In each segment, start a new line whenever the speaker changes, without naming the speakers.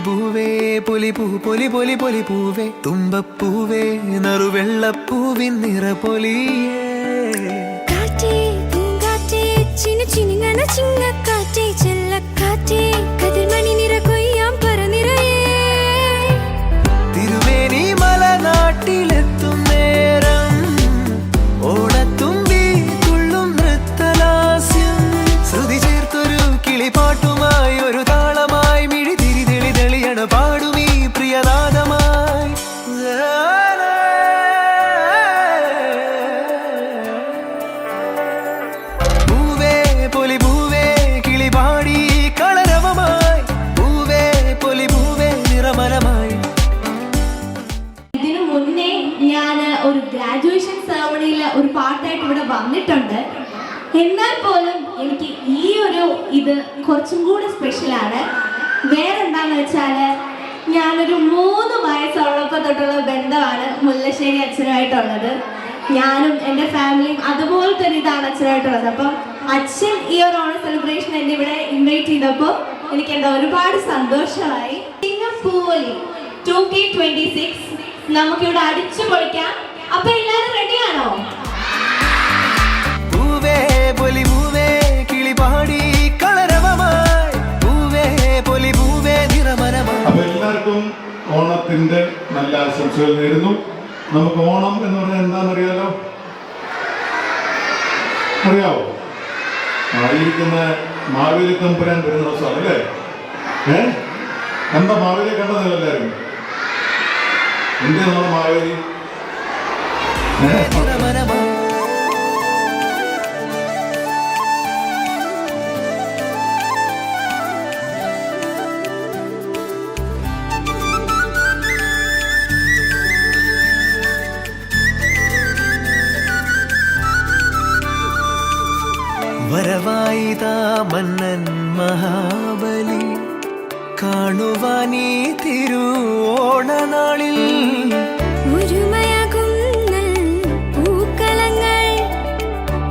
പൂവേ പൊലിപൂ പൊലി പൊലി പൊലി പൂവേ തുമ്പപ്പൂവേ നറുവെള്ളപ്പൂവിൻ നിറപൊലിയേ
കാറ്റേ പൂങ്കാറ്റേ ചിന്നുചിന്നുങ്ങണ ചിങ്ങക്കാറ്റേ ചെല്ലക്കാറ്റേ കതിർമണി നിറ കൊയ്യാം പറനിറയേ
തിരുമേനി മലനാട്ടിലെത്തും നേരം ഓണത്തുമ്പി തുള്ളും നൃത്തലാസ്യം ശ്രുതി ചേർത്തൊരു കിളിപ്പാട്ടുമായി ഒരു താളമായി മിഴി തിരി തെളി തെളിയണ പാടുമീ പ്രിയനാദമായി പൂവേ പൊലി പൂവേ കിളിപാടി കളരവമായി പൂവേ പൊലി പൂവേ നിറമനമായി.
ഇതിനു മുന്നേ ഞാൻ ഒരു ഗ്രാജുവേഷൻ സെറമണിയിൽ ഒരു പാട്ടായിട്ട് ഇവിടെ വന്നിട്ടുണ്ട്. എന്നാൽ പോലും എനിക്ക് ഈ ഒരു ഇത് കുറച്ചും കൂടി സ്പെഷ്യലാണ്. വേറെന്താന്ന് വെച്ചാൽ ഞാനൊരു 3 വയസ്സുള്ളപ്പോൾ തൊട്ടുള്ള ബന്ധമാണ് മുല്ലശ്ശേരി അച്ഛനുമായിട്ടുള്ളത്. ഞാനും എൻ്റെ ഫാമിലിയും അതുപോലത്തെ ഒരു ഇതാണ് അച്ഛനായിട്ടുള്ളത്. അപ്പം അച്ഛൻ ഈ ഒരു ഓണ സെലിബ്രേഷൻ എന്നെ ഇവിടെ ഇൻവൈറ്റ് ചെയ്തപ്പോൾ എനിക്ക് എന്താ ഒരുപാട് സന്തോഷമായി. പൂവലി 2K26 നമുക്കിവിടെ അടിച്ചു പൊളിക്കാം. അപ്പൊ എല്ലാരും റെഡിയാണോ?
പൂവേ പൊലി പൂവേ കിളിപാടി കളരവമായി പൂവേ പൊലി പൂവേ നിറമനമായി.
അപ്പൊ എല്ലാവർക്കും ഓണത്തിന്റെ നല്ല ആശംസകൾ നേരുന്നു. നമുക്ക് ഓണം എന്ന് പറഞ്ഞാൽ എന്താണെന്നറിയാലോ? അറിയാവോ? ആയിരിക്കുന്ന മാവേലി തമ്പുരാൻ വരുന്ന ദിവസമാണ് അല്ലേ? എന്താ മാവേലിയെ കണ്ടതല്ലോ എല്ലാവരും? എന്തിനാ നമ്മൾ മാവേലി?
വരവായിതാ മന്നൻ മഹാബലി കാണുവാനീ തിരുവോണനാളിൽ
ഒരുമയാകും പൂക്കളങ്ങൾ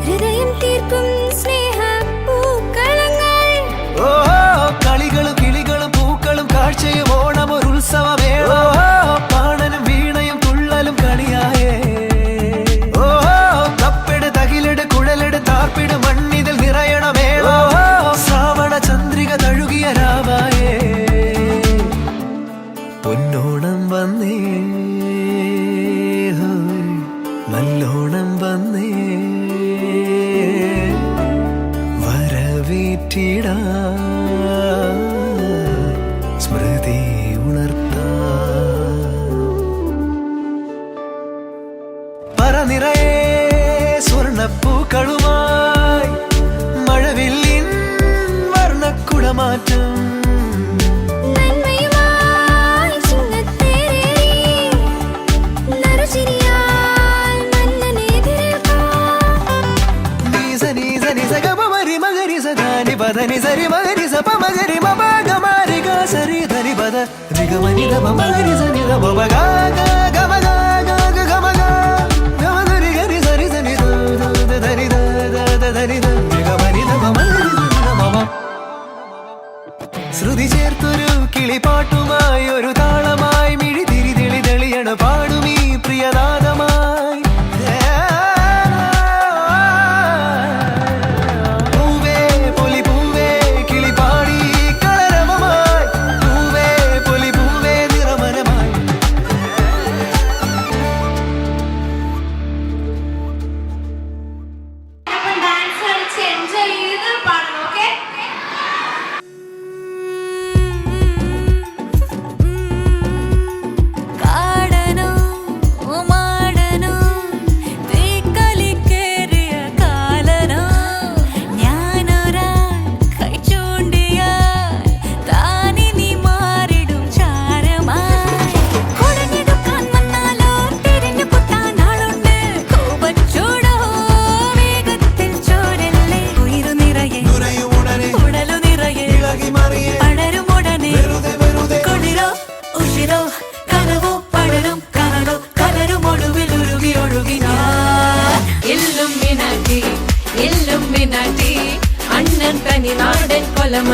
ഹൃദയം തീർക്കും സ്നേഹ പൂക്കളങ്ങൾ
ഓ കളികളും കിളികളും പൂക്കളും കാഴ്ചയും ഓണം ഒരു ഉത്സവമേളോ പാണനും വീണയും തുള്ളലും കണിയായേ ഓ കപ്പെട് തകിലെട് കുഴലെട് താർപ്പിട് മണ്ണിതിൽ നിറയണമേളോ ശ്രാവണ ചന്ദ്രിക തഴുകിയ രാവായേ പൊന്നോണം വന്നേ നല്ലോണം വന്നേ വരവേറ്റിടാ സ്മൃതി ഉണർത്താ പറനിറയെ സ്വർണ്ണപ്പൂക്കളുമായി മഴവില്ലിൻ വർണ്ണക്കുടമാറ്റം ధని సరి మగరి సప మగరి మగ మారి గా సరి ధని పద రిగ మని ద మగరి సని ద బబ గా గా గమ గా గా గమ గా గమ ధరి గరి సరి సని ద ద ధని ద ద ధని ద రిగ మని ద మగరి సని ద బబ ശ്രുതി ചേർത്തൊരു കിളിപ്പാട്ടുമായി ഒരു താളമായി മിഴി തിരി തെളി തെളിയണ പാടുമീ പ്രിയനാദമായി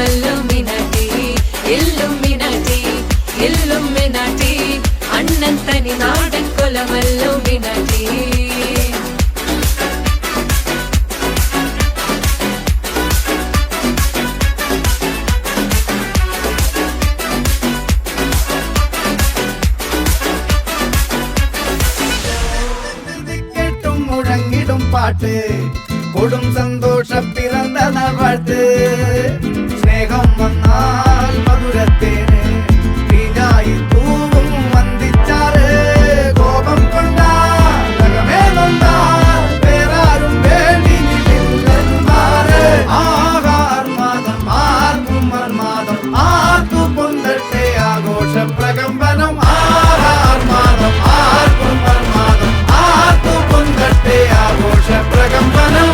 Illuminati, Illuminati. പാട്ട് കൊടും സന്തോഷ പിറന്ന നാൾ വാഴ്ത്ത് സ്നേഹം വന്നാൽ മധുരത്തേന് തീഞ്ഞായി തൂവും വന്ദിച്ചാറ് കോപം കൊണ്ടാൽ നഖമേ നൊന്താൽ വേറാരും വേണ്ടിയില്ലെന്മാര് ആഹാർമാദം ആർക്കും മർമാദം ആർക്കു പൊന്തട്ടെ ആഘോഷ പ്രകമ്പനം ആഹാർമാദം ആർക്കും മർമാദം ആർക്കു പൊന്തട്ടെ ആഘോഷ പ്രകമ്പനം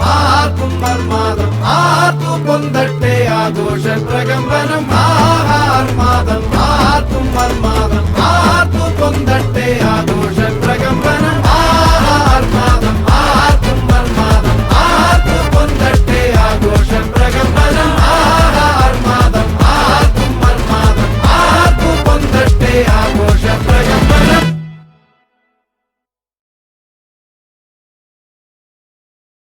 ആർക്കും മർമാദം ആർക്കു പൊന്തട്ടെ ആഘോഷ പ്രകമ്പനം